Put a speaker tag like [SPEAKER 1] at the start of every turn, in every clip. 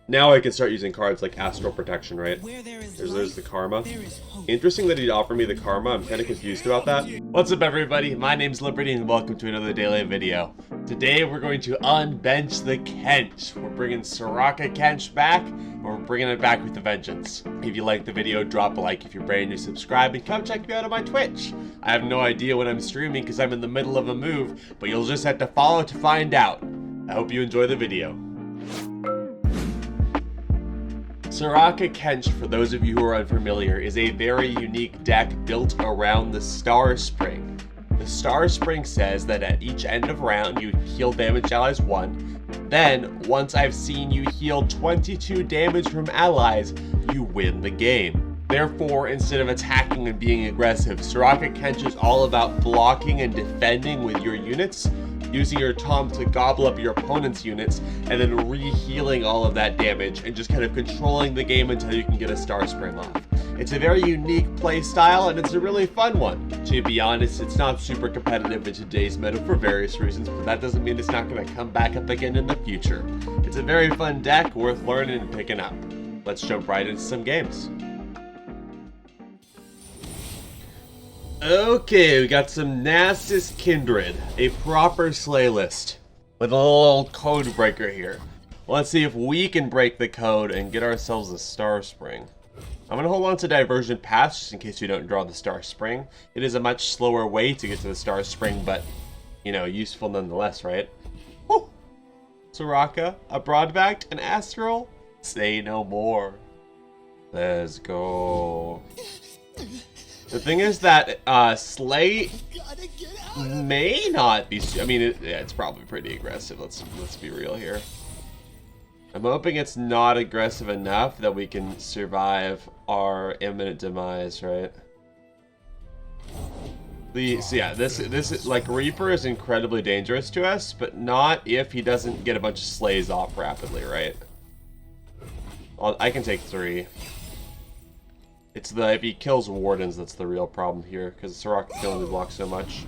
[SPEAKER 1] Now I can start using cards like Astral Protection, right? There's the Karma. Interesting that he'd offer me the Karma. I'm kind of confused about that. What's up, everybody? My name's Liberty, and welcome to another daily video. Today, we're going to unbench the Kench. We're bringing Soraka Kench back, and we're bringing it back with a vengeance. If you like the video, drop a like. If you're brand new, subscribe, and come check me out on my Twitch. I have no idea when I'm streaming because I'm in the middle of a move, but you'll just have to follow to find out. I hope you enjoy the video. Soraka Kench, for those of you who are unfamiliar, is a very unique deck built around the Star Sping. The Star Spring says that at each end of round you heal damage allies 1, then once I've seen you heal 22 damage from allies, you win the game. Therefore, instead of attacking and being aggressive, Soraka Kench is all about blocking and defending with your units, using your Tahm to gobble up your opponent's units, and then re-healing all of that damage, and just kind of controlling the game until you can get a Star Spring off. It's a very unique play style, and it's a really fun one. To be honest, it's not super competitive in today's meta for various reasons, but that doesn't mean it's not going to come back up again in the future. It's a very fun deck, worth learning and picking up. Let's jump right into some games. Okay, we got some Nasus Kindred, a proper slay list with a little code breaker here. Let's see if we can break the code and get ourselves a Star Spring. I'm going to hold on to Diversion Pass just in case we don't draw the Star Spring. It is a much slower way to get to the Star Spring, but, you know, useful nonetheless, right? Woo! Soraka, a Broadbacked, an Astral, say no more. Let's go. The thing is that Slay may not be. I mean, yeah, it's probably pretty aggressive. Let's be real here. I'm hoping it's not aggressive enough that we can survive our imminent demise, right? So yeah, this like Reaper is incredibly dangerous to us, but not if he doesn't get a bunch of slays off rapidly, right? I can take 3. It's if he kills Wardens that's the real problem here, because Soraka can only block so much.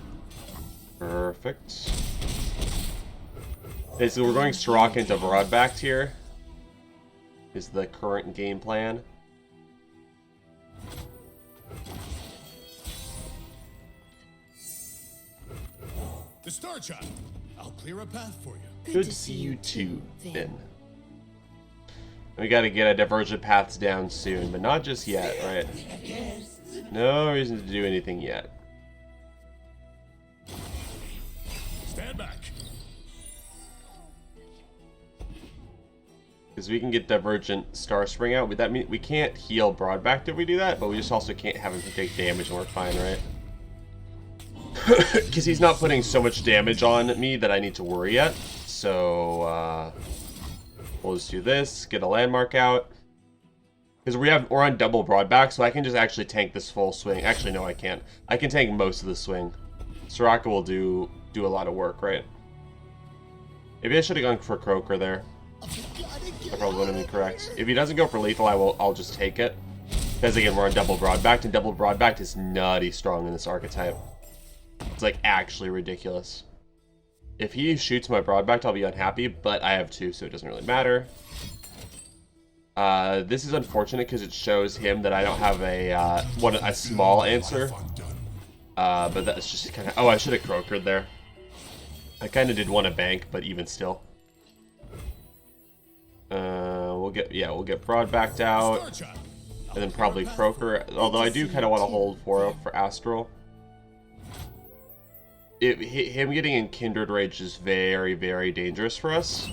[SPEAKER 1] Perfect. Okay, so we're going Soraka into Broadbacked here. Is the current game plan.
[SPEAKER 2] The Star Child. I'll clear a path for you.
[SPEAKER 1] Good to see you too, Finn. We gotta get a Divergent Paths down soon, but not just yet, right? No reason to do anything yet.
[SPEAKER 2] Stand back.
[SPEAKER 1] Because we can get Divergent Star Spring out, but that means we can't heal Broadbacked if we do that, but we just also can't have him take damage and we're fine, right? Because he's not putting so much damage on me that I need to worry yet. So, we'll just do this, get a landmark out. Because we're on double Broadback, so I can just actually tank this full swing. Actually, no, I can't. I can tank most of the swing. Soraka will do a lot of work, right? Maybe I should have gone for Croaker there. I probably would have been correct. If he doesn't go for lethal, I'll just take it. Because again, we're on double Broadbacked, and double Broadbacked is nutty strong in this archetype. It's like actually ridiculous. If he shoots my Broadbacked, I'll be unhappy, but I have 2, so it doesn't really matter. This is unfortunate because it shows him that I don't have a small answer. But that's just kind of. Oh, I should have Croakered there. I kind of did want to bank, but even still. We'll get Broadbacked out, and then probably Croaker. Although I do kind of want to hold for Astral. Him getting in Kindred Rage is very, very dangerous for us.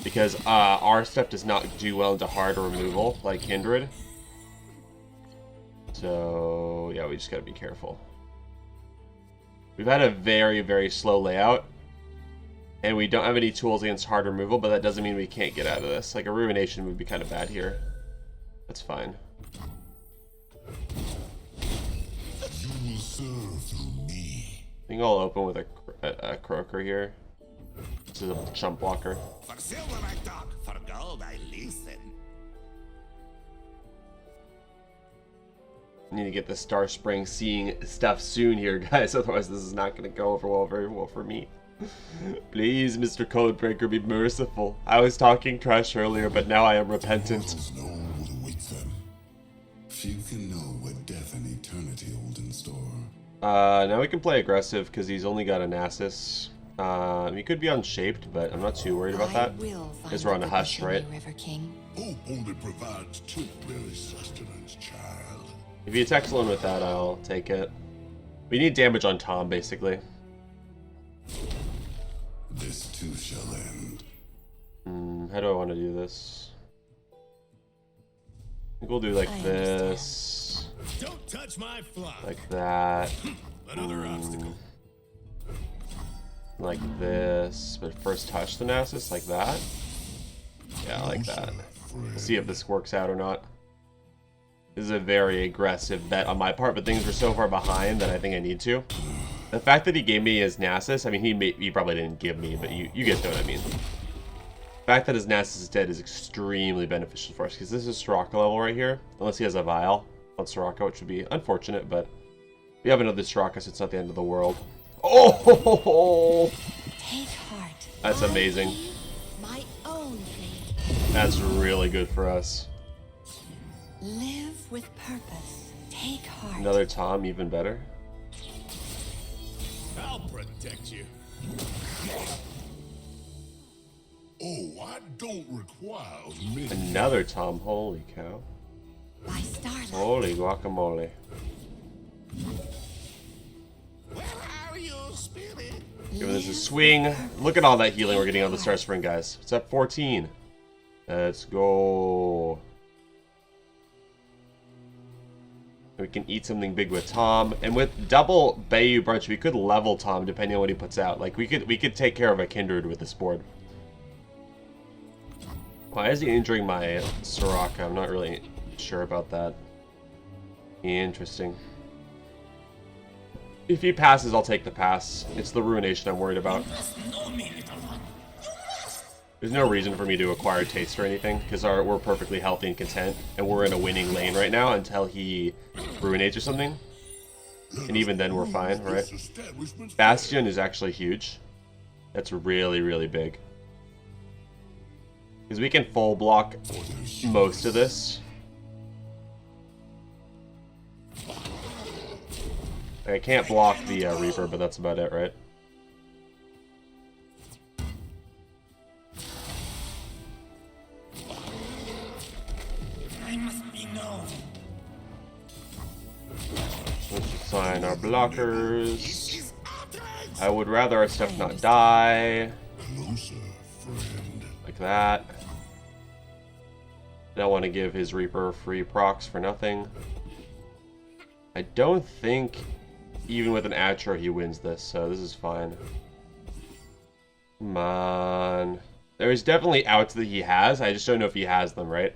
[SPEAKER 1] Because our stuff does not do well into hard removal, like Kindred. So, yeah, we just gotta be careful. We've had a very, very slow layout. And we don't have any tools against hard removal, but that doesn't mean we can't get out of this. Like, a Ruination would be kind of bad here. That's fine.
[SPEAKER 2] You will serve through me.
[SPEAKER 1] I think I'll open with a Croaker here. This is a chump blocker.
[SPEAKER 3] For silver I talk, for gold I listen.
[SPEAKER 1] I need to get the Star Spring seeing stuff soon here, guys. Otherwise, this is not going to go over very well for me. Please, Mr. Codebreaker, be merciful. I was talking trash earlier, but now I am repentant.
[SPEAKER 2] Mortals know what awaits them. Few can know what death and eternity hold in store.
[SPEAKER 1] Now we can play aggressive because he's only got a Nasus. He could be unshaped, but I'm not too worried about that. Because we're on a hush, right?
[SPEAKER 3] River King.
[SPEAKER 2] Hope only provides temporary sustenance, child.
[SPEAKER 1] If he attacks alone with that, I'll take it. We need damage on Tahm, basically.
[SPEAKER 2] This too shall end.
[SPEAKER 1] How do I want to do this? I think we'll do like this.
[SPEAKER 2] Don't touch my fly.
[SPEAKER 1] Like that.
[SPEAKER 2] Another obstacle.
[SPEAKER 1] Like this. But first touch the Nasus, like that. Yeah, like that. We'll see if this works out or not. This is a very aggressive bet on my part, but things are so far behind that I think I need to. The fact that he gave me his Nasus, I mean, he probably didn't give me, but you guys know what I mean. The fact that his Nasus is dead is extremely beneficial for us, because this is Soraka level right here, unless he has a Vial on Soraka, which would be unfortunate, but we have another Soraka, so it's not the end of the world. Oh!
[SPEAKER 3] Take heart.
[SPEAKER 1] That's amazing.
[SPEAKER 3] My own fate.
[SPEAKER 1] That's really good for us.
[SPEAKER 3] Live with purpose. Take heart.
[SPEAKER 1] Another Tahm, even better.
[SPEAKER 2] I'll protect you. Oh, I don't require many.
[SPEAKER 1] Another Tahm, holy cow.
[SPEAKER 3] By starlight.
[SPEAKER 1] Holy guacamole.
[SPEAKER 3] Where are you, spirit?
[SPEAKER 1] Giving this a swing. Look at all that healing we're getting on the Star Spring, guys. It's at 14. Let's go. We can eat something big with Tahm, and with double Bayou Brunch, we could level Tahm depending on what he puts out. Like we could take care of a Kindred with this board. Why is he injuring my Soraka? I'm not really sure about that. Interesting. If he passes, I'll take the pass. It's the Ruination I'm worried about. There's no reason for me to acquire taste or anything, because we're perfectly healthy and content, and we're in a winning lane right now until he ruinates or something. And even then we're fine, right? Bastion is actually huge. That's really, really big. Because we can full block most of this. I can't block the Reaper, but that's about it, right? Let's assign our blockers. I would rather our stuff not die. Like that. I don't want to give his Reaper free procs for nothing. I don't think even with an Atro he wins this, so this is fine. Come on. There's definitely outs that he has, I just don't know if he has them, right?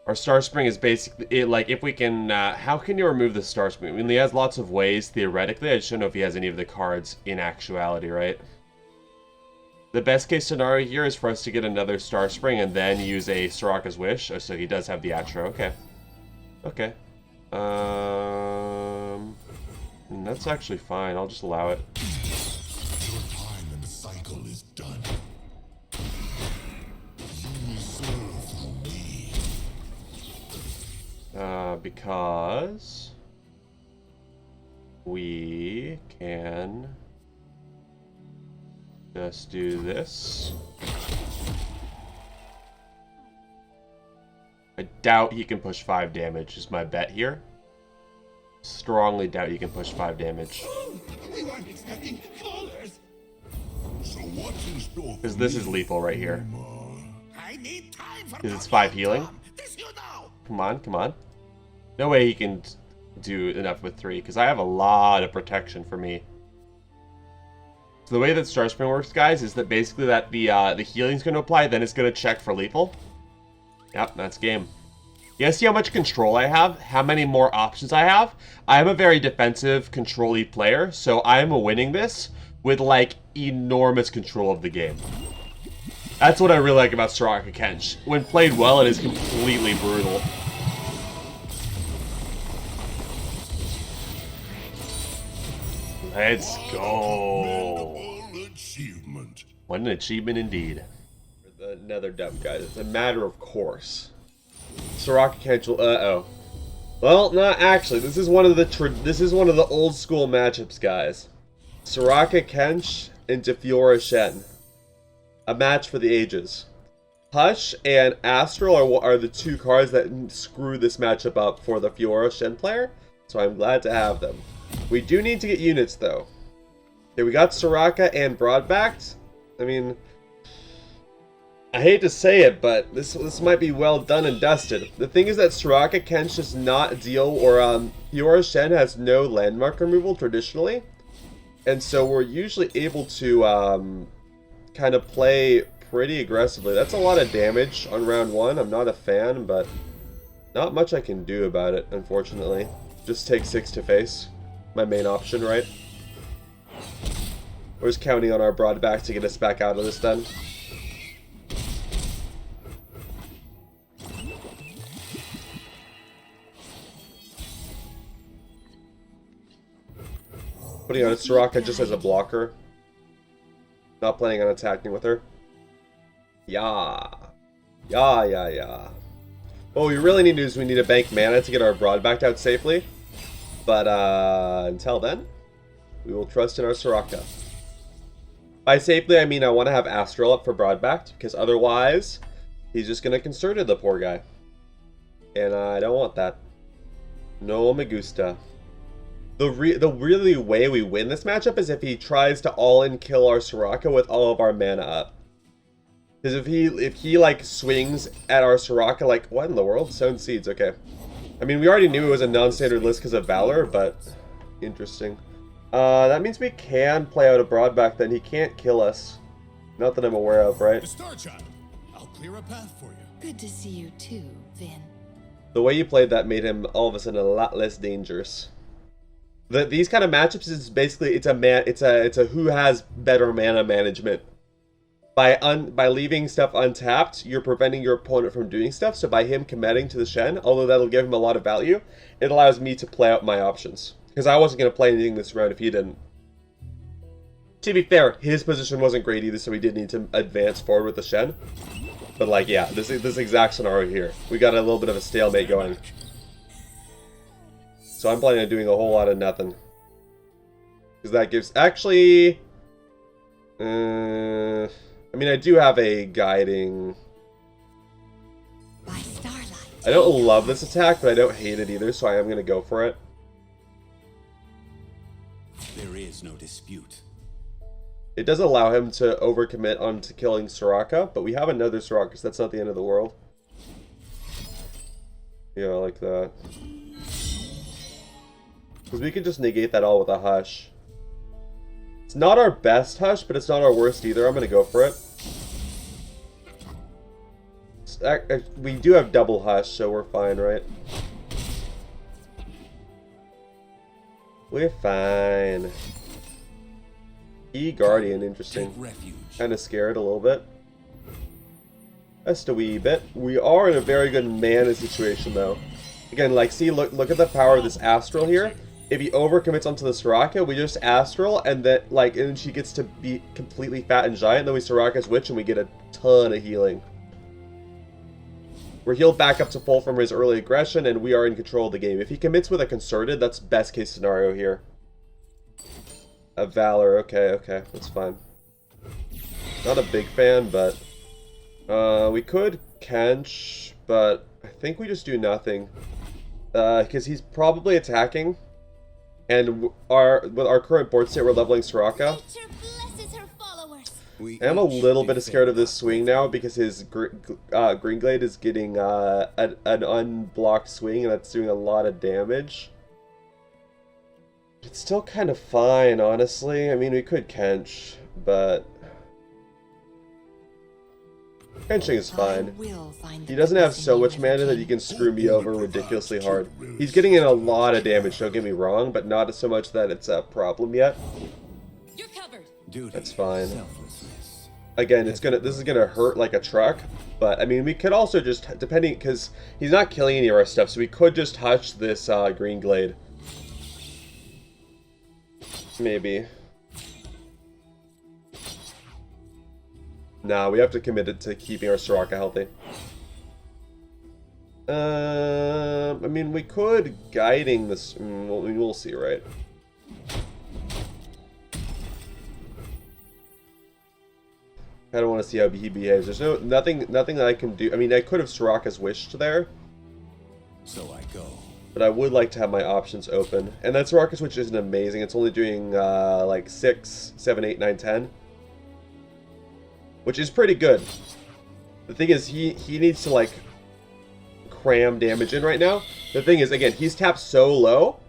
[SPEAKER 1] Our Star Spring is basically, like, if we can, how can you remove the Star Spring? I mean, he has lots of ways, theoretically. I just don't know if he has any of the cards in actuality, right? The best case scenario here is for us to get another Star Spring and then use a Soraka's Wish. Oh, so he does have the Atro, okay. Okay. That's actually fine, I'll just allow it.
[SPEAKER 2] Your time in the cycle is done. You serve me.
[SPEAKER 1] Because we can just do this. I doubt he can push 5 damage is my bet here. Strongly doubt he can push 5 damage. Because this is lethal right here. Because it's 5 healing. Come on, come on. No way he can do enough with 3, because I have a lot of protection for me. So the way that Star Spring works, guys, is that basically that the healing's going to apply, then it's going to check for lethal. Yep, that's game. You guys see how much control I have? How many more options I have? I am a very defensive, control-y player, so I am winning this with, like, enormous control of the game. That's what I really like about Soraka Kench. When played well, it is completely brutal. Let's go.
[SPEAKER 2] Commendable achievement.
[SPEAKER 1] What an achievement indeed. Another dub, guys. It's a matter of course. Soraka Kench will, uh-oh. Well, not actually. This is one of the old school matchups, guys. Soraka Kench into Fiora Shen. A match for the ages. Hush and Astral are the two cards that screw this matchup up for the Fiora Shen player, so I'm glad to have them. We do need to get units, though. Okay, we got Soraka and Broadbacked. I mean, I hate to say it, but this might be well done and dusted. The thing is that Soraka Kench does not deal, or Fiora Shen has no landmark removal traditionally, and so we're usually able to kind of play pretty aggressively. That's a lot of damage on round 1. I'm not a fan, but not much I can do about it, unfortunately. Just take 6 to face. My main option, right? We're just counting on our Broadback to get us back out of this then. Putting on Soraka just as a blocker. Not planning on attacking with her. Yeah. Yeah. What we really need to do is we need to bank mana to get our Broadbacked out safely. But until then, we will trust in our Soraka. By safely, I mean I want to have Astral up for Broadbacked, because otherwise, he's just going to Concerted the poor guy. And I don't want that. No me gusta. The really way we win this matchup is if he tries to all-in kill our Soraka with all of our mana up. Because if he like swings at our Soraka, like, what in the world? Sown Seeds, okay. I mean, we already knew it was a non-standard list because of Valor, but interesting. That means we can play out a Broadback, then he can't kill us. Not that I'm aware of, right?
[SPEAKER 2] Star Child, I'll clear a path for you.
[SPEAKER 3] Good to see you too, Vin.
[SPEAKER 1] The way you played that made him all of a sudden a lot less dangerous. These kind of matchups is basically it's a who has better mana management. By leaving stuff untapped, you're preventing your opponent from doing stuff. So by him committing to the Shen, although that'll give him a lot of value, it allows me to play out my options. Because I wasn't going to play anything this round if he didn't. To be fair, his position wasn't great either, so we did need to advance forward with the Shen. But like, yeah, this exact scenario here. We got a little bit of a stalemate going. So I'm planning on doing a whole lot of nothing. Because that gives... Actually... I mean, I do have a guiding...
[SPEAKER 3] By starlight.
[SPEAKER 1] I don't love this attack, but I don't hate it either, so I am going to go for it.
[SPEAKER 4] There is no dispute.
[SPEAKER 1] It does allow him to overcommit onto killing Soraka, but we have another Soraka, so that's not the end of the world. Yeah, I like that. Because we could just negate that all with a Hush. It's not our best Hush, but it's not our worst either. I'm going to go for it. We do have double Hush, so we're fine, right? We're fine. E-Guardian, interesting. Kind of scared a little bit. Just a wee bit. We are in a very good mana situation, though. Again, like, see, look at the power of this Astral here. If he overcommits onto the Soraka, we just Astral, and then, like, and she gets to be completely fat and giant, then we Soraka's Witch, and we get a ton of healing. We're healed back up to full from his early aggression, and we are in control of the game. If he commits with a Concerted, that's best case scenario here. A Valor, okay, that's fine. Not a big fan, but... we could Kench, but I think we just do nothing. Because he's probably attacking. And with our current board state, we're leveling Soraka.
[SPEAKER 3] Nature blesses her followers.
[SPEAKER 1] I'm a little bit scared of this swing now because his Green Glade is getting an unblocked swing, and that's doing a lot of damage. It's still kind of fine, honestly. I mean, we could Kench, but... Kenching is fine. He doesn't have so much mana that he can screw me over ridiculously hard. He's getting in a lot of damage, don't get me wrong, but not so much that it's a problem yet.
[SPEAKER 3] You're covered.
[SPEAKER 1] That's fine. Again, this is gonna hurt like a truck, but I mean, we could also just, depending, because he's not killing any of our stuff, so we could just Hush this Green Glade. Maybe. Nah, we have to commit it to keeping our Soraka healthy. I mean, we could guiding this. We'll see, right? I don't want to see how he behaves. There's nothing that I can do. I mean, I could have Soraka's wished there.
[SPEAKER 4] So I go.
[SPEAKER 1] But I would like to have my options open. And that Soraka's wish isn't amazing. It's only doing like 6, 7, 8, 9, 10. Which is pretty good. The thing is, he needs to like cram damage in right now. The thing is, again, he's tapped so low.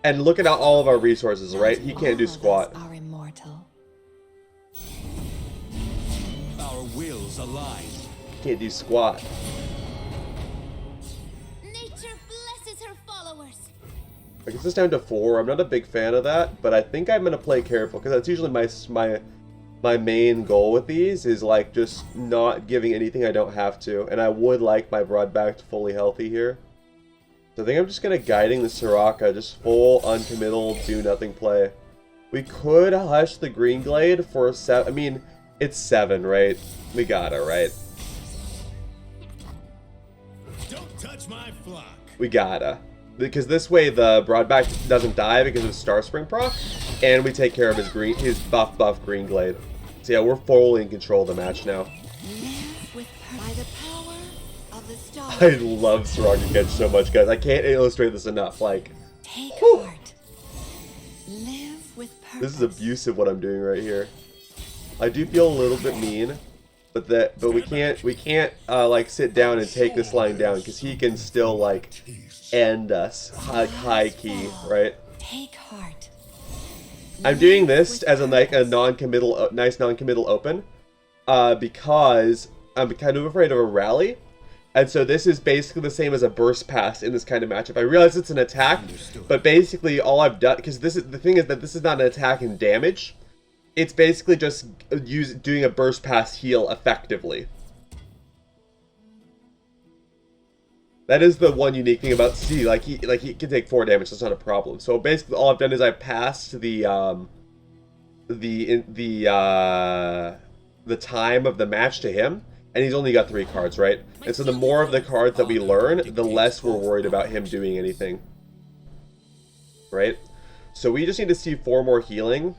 [SPEAKER 1] And look at all of our resources, right? He can't do squat.
[SPEAKER 3] Are immortal.
[SPEAKER 4] Our wills align.
[SPEAKER 1] Can't do squat.
[SPEAKER 3] Nature blesses her followers.
[SPEAKER 1] I guess it's down to 4. I'm not a big fan of that, but I think I'm gonna play careful because that's usually my main goal with these is like just not giving anything I don't have to, and I would like my broadback fully healthy here. So I think I'm just gonna guiding the Soraka, just full uncommittal, do nothing play. We could hush the Green Glade for 7. I mean, it's 7, right? We gotta, right?
[SPEAKER 4] Don't touch my flock.
[SPEAKER 1] We gotta. Because this way the broadback doesn't die because of Star Spring proc, and we take care of his buff Green Glade. So yeah, we're fully in control of the match now.
[SPEAKER 3] Live with by the power of the stars.
[SPEAKER 1] I love Soraka Kench so much, guys. I can't illustrate this enough. Like,
[SPEAKER 3] Take
[SPEAKER 1] whew.
[SPEAKER 3] heart. Live with purpose.
[SPEAKER 1] This is abusive what I'm doing right here. I do feel a little bit mean, but we can't like sit down and take this line down because he can still like end us high key, right?
[SPEAKER 3] Take heart.
[SPEAKER 1] I'm doing this as a like a non-committal, nice non-committal open, because I'm kind of afraid of a rally, and so this is basically the same as a burst pass in this kind of matchup. I realize it's an attack, but basically all I've done, because this is the thing is that this is not an attack in damage, it's basically just doing a burst pass heal effectively. That is the one unique thing about C. Like he can take 4 damage. That's not a problem. So basically, all I've done is I've passed the time of the match to him, and he's only got 3 cards, right? And so the more of the cards that we learn, the less we're worried about him doing anything, right? So we just need to see 4 more healing.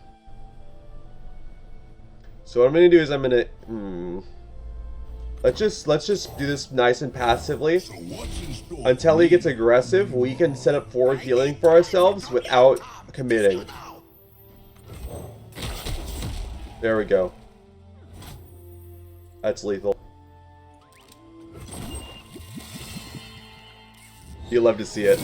[SPEAKER 1] So what I'm gonna do is I'm gonna let's just do this nice and passively. Until he gets aggressive, we can set up 4 healing for ourselves without committing. There we go. That's lethal. You love to see it.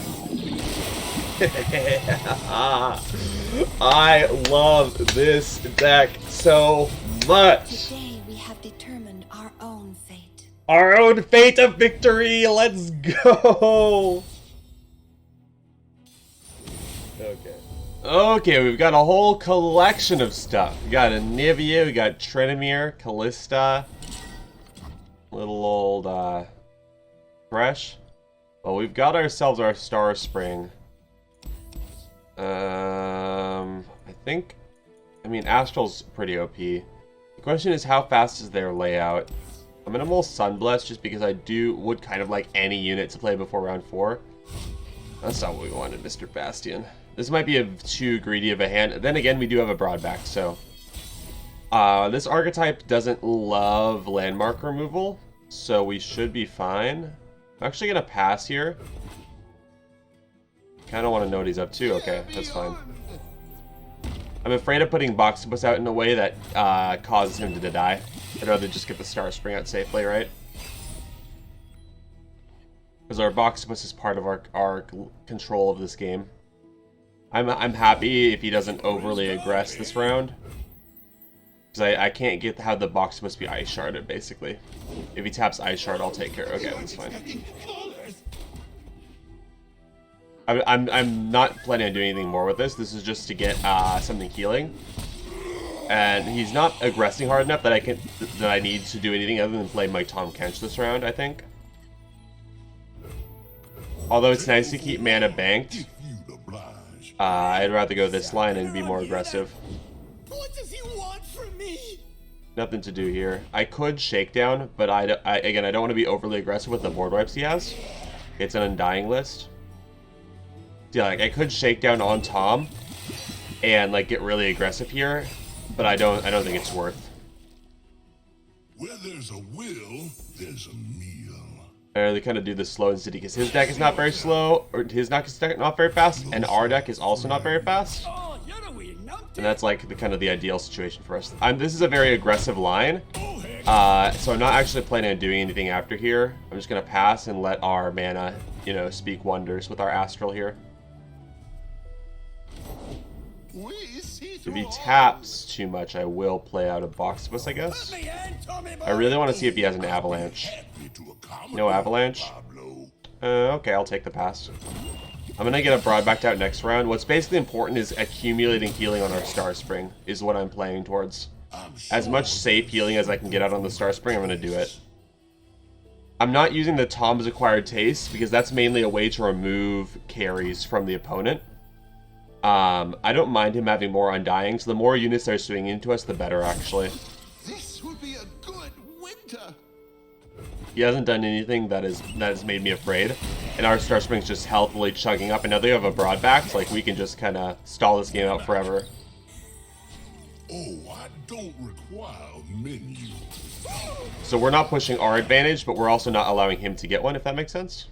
[SPEAKER 1] I love this deck so much.
[SPEAKER 3] Today we have determined our own fate.
[SPEAKER 1] Our own fate of victory. Let's go. Okay, we've got a whole collection of stuff. We got Anivia, we got Tryndamere, Kalista, little old Thresh. Well, we've got ourselves our Star Spring. I mean, Astral's pretty OP. The question is, how fast is their layout? I'm gonna mull Sunbless just because I would kind of like any unit to play before round 4. That's not what we wanted, Mr. Bastion. This might be too greedy of a hand. Then again, we do have a broadback, so... this archetype doesn't love landmark removal, so we should be fine. I'm actually gonna pass here. Kinda wanna know what he's up to. Okay, that's fine. I'm afraid of putting Boxibus out in a way that causes him to die. I'd rather just get the Star Spring out safely, right? Because our Boxibus is part of our control of this game. I'm happy if he doesn't overly aggress this round. Because I can't get how the box must be ice sharded, basically. If he taps ice shard, I'll take care. Okay, that's fine. I'm not planning on doing anything more with this. This is just to get something healing. And he's not aggressing hard enough that I need to do anything other than play my Tahm Kench this round, I think. Although it's nice to keep mana banked. I'd rather go this line and be more aggressive.
[SPEAKER 4] What does he want from me?
[SPEAKER 1] Nothing to do here. I could shakedown, but again, I don't want to be overly aggressive with the board wipes he has. It's an undying list. Yeah, like I could shakedown on Tahm and like get really aggressive here, but I don't think it's worth.
[SPEAKER 2] Where there's a will, there's a meal.
[SPEAKER 1] They kind of do this slow and steady because his deck is not very slow, or his deck is not very fast, and our deck is also not very fast.
[SPEAKER 4] Oh, you're a wee numpty.
[SPEAKER 1] And that's like the kind of the ideal situation for us. This is a very aggressive line, so I'm not actually planning on doing anything after here. I'm just gonna pass and let our mana, you know, speak wonders with our Astral here. If he taps too much, I will play out a Boxibus, I guess. I really want to see if he has an Avalanche. No Avalanche? Okay, I'll take the pass. I'm going to get a Broadbacked out next round. What's basically important is accumulating healing on our Star Spring, is what I'm playing towards. As much safe healing as I can get out on the Star Spring, I'm going to do it. I'm not using the Tahm's Acquired Taste, because that's mainly a way to remove carries from the opponent. I don't mind him having more Undying, so the more units that are swinging into us, the better, actually.
[SPEAKER 2] This would be a good winter.
[SPEAKER 1] He hasn't done anything that has made me afraid, and our Star Spring's just healthily chugging up, and now they have a Broadback, so like we can just kind of stall this game out forever.
[SPEAKER 2] Oh, I don't require menu.
[SPEAKER 1] So we're not pushing our advantage, but we're also not allowing him to get one, if that makes sense.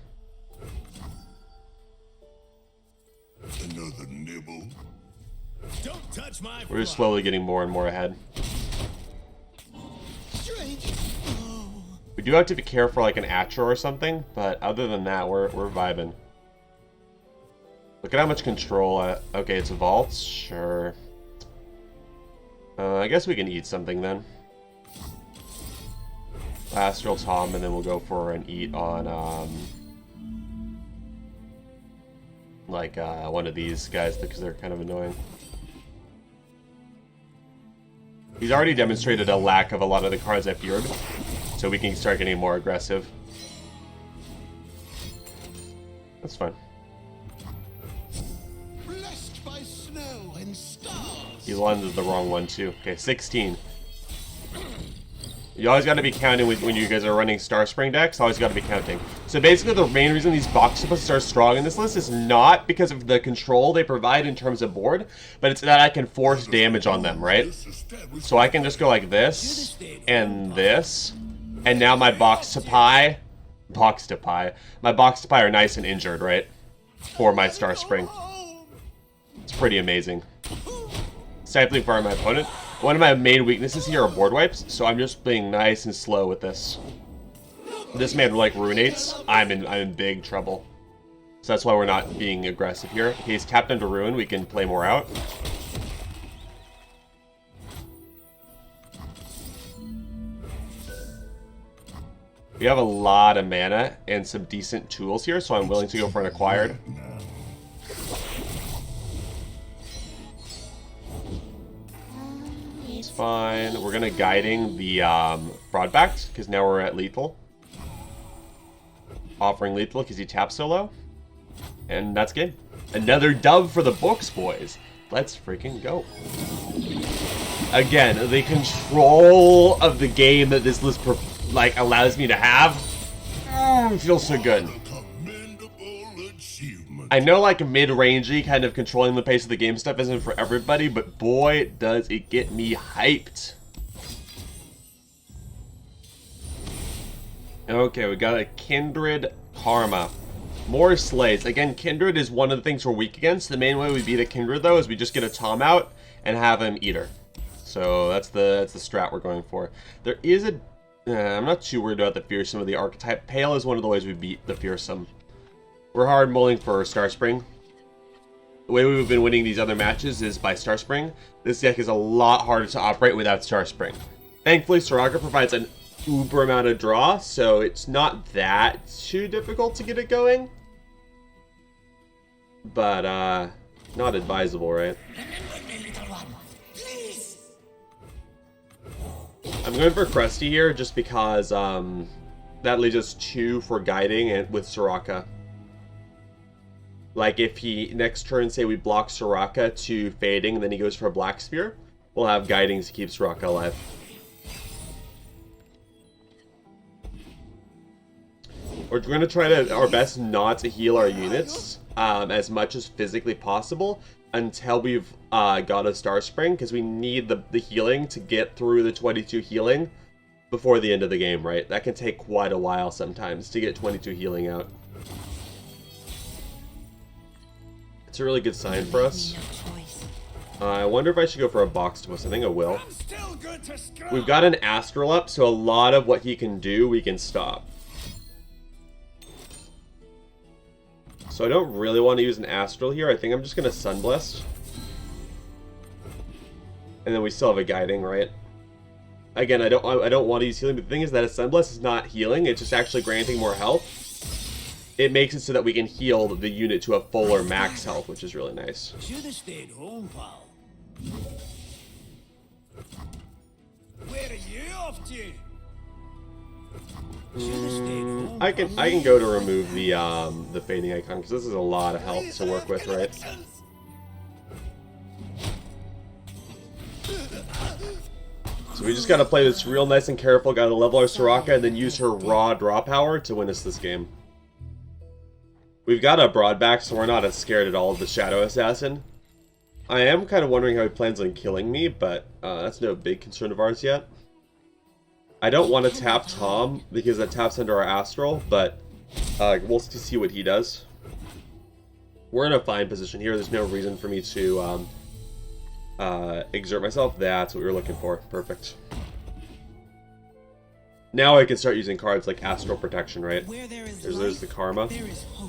[SPEAKER 2] Another nibble.
[SPEAKER 4] Don't touch my
[SPEAKER 1] We're just slowly getting more and more ahead.
[SPEAKER 4] Strange.
[SPEAKER 1] We do have to be careful like an Atro or something, but other than that, we're vibing. Look at how much control. Okay, it's a vault. Sure. I guess we can eat something then. Astral Tahm, and then we'll go for an eat on like one of these guys because they're kind of annoying. He's already demonstrated a lack of a lot of the cards I feared, so we can start getting more aggressive. That's fine.
[SPEAKER 2] Blessed by snow and stars.
[SPEAKER 1] He landed the wrong one too. Okay, 16. You always got to be counting when you guys are running Star Spring decks. Always got to be counting. So basically, the main reason these Boxibus are strong in this list is not because of the control they provide in terms of board, but it's that I can force damage on them, right? So I can just go like this and this, and now my my Boxtipai are nice and injured, right? For my Star Spring. It's pretty amazing. Stifling Fire my opponent. One of my main weaknesses here are board wipes, so I'm just being nice and slow with this. This man like ruinates, I'm in big trouble. So that's why we're not being aggressive here. Okay, he's tapped into ruin, we can play more out. We have a lot of mana and some decent tools here, so I'm willing to go for an acquired. It's fine. We're gonna guiding the Broadbacked, because now we're at lethal. Offering lethal because he taps so low. And that's game. Another dub for the books, boys. Let's freaking go. Again, the control of the game that this list allows me to have feels so good. I know like mid-rangey kind of controlling the pace of the game stuff isn't for everybody, but boy, does it get me hyped. Okay, we got a Kindred Karma. More Slays. Again, Kindred is one of the things we're weak against. The main way we beat a Kindred, though, is we just get a Tahm out and have him eat her. So that's the strat we're going for. There is a... I'm not too worried about the Fearsome of the archetype. Pale is one of the ways we beat the Fearsome. We're hard mulling for Star Spring. The way we've been winning these other matches is by Star Spring. This deck is a lot harder to operate without Star Spring. Thankfully, Soraka provides an uber amount of draw, so it's not that too difficult to get it going. But, not advisable, right? I'm going for Krusty here just because that leaves us 2 for guiding and with Soraka. Like if he next turn, say we block Soraka to fading, and then he goes for a Black Spear, we'll have guidings to keep Soraka alive. We're going to try our best not to heal our units as much as physically possible until we've got a Star Spring, because we need the healing to get through the 22 healing before the end of the game, right? That can take quite a while sometimes to get 22 healing out. It's a really good sign for us. I wonder if I should go for a box twist. I think I will. We've got an Astral up, so a lot of what he can do, we can stop. So I don't really want to use an Astral here. I think I'm just going to Sunblast. And then we still have a Guiding, right? Again, I don't want to use healing, but the thing is that a Sunblast is not healing. It's just actually granting more health. It makes it so that we can heal the unit to a full or max health, which is really nice.
[SPEAKER 4] Should have stayed home, pal. Where are you off to?
[SPEAKER 1] I can go to remove the fading icon, because this is a lot of health to work with, right? So we just gotta play this real nice and careful, gotta level our Soraka, and then use her raw draw power to win us this game. We've got a broadback, so we're not as scared at all of the Shadow Assassin. I am kind of wondering how he plans on killing me, but that's no big concern of ours yet. I don't want to tap Tahm, because that taps under our Astral, but we'll see what he does. We're in a fine position here. There's no reason for me to exert myself. That's what we were looking for. Perfect. Now I can start using cards like Astral Protection, right? There's the Karma.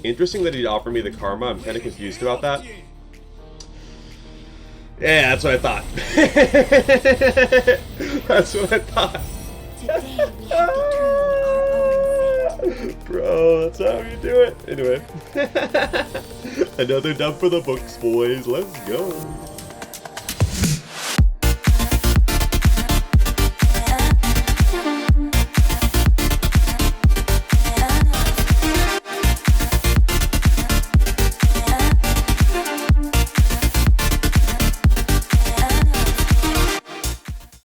[SPEAKER 1] Interesting that he'd offer me the Karma. I'm kind of confused about that. Yeah, that's what I thought. That's what I thought. Bro, that's how you do it. Anyway. Another dub for the books, boys. Let's go.